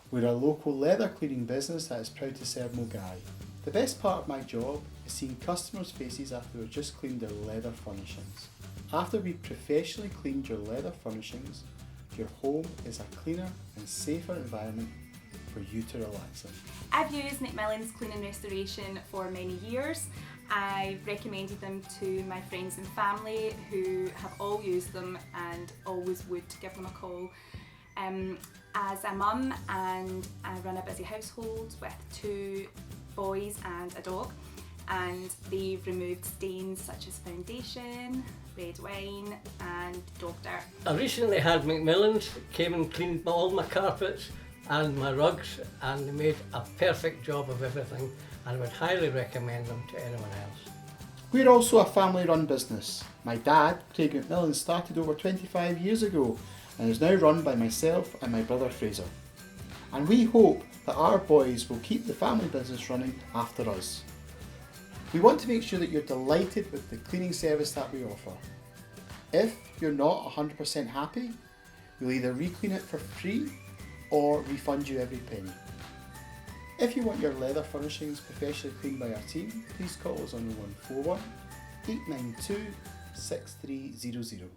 We're a local leather cleaning business that is proud to serve Milngavie. The best part of my job is seeing customers' faces after we've just cleaned their leather furnishings. After we've professionally cleaned your leather furnishings, your home is a cleaner and safer environment for you to relax in. I've used Mcmillans Cleaning Restoration for many years. I've recommended them to my friends and family who have all used them and always would give them a call. As a mum, and I run a busy household with 2 boys and a dog, and they've removed stains such as foundation, red wine and dog dirt. I recently had Mcmillans came and cleaned all my carpets and my rugs, and they made a perfect job of everything, and I would highly recommend them to anyone else. We're also a family-run business. My dad, Craig Mcmillan, started over 25 years ago and is now run by myself and my brother Fraser. And we hope that our boys will keep the family business running after us. We want to make sure that you're delighted with the cleaning service that we offer. If you're not 100% happy, we'll either re-clean it for free or refund you every penny. If you want your leather furnishings professionally cleaned by our team, please call us on 0141 892 6300.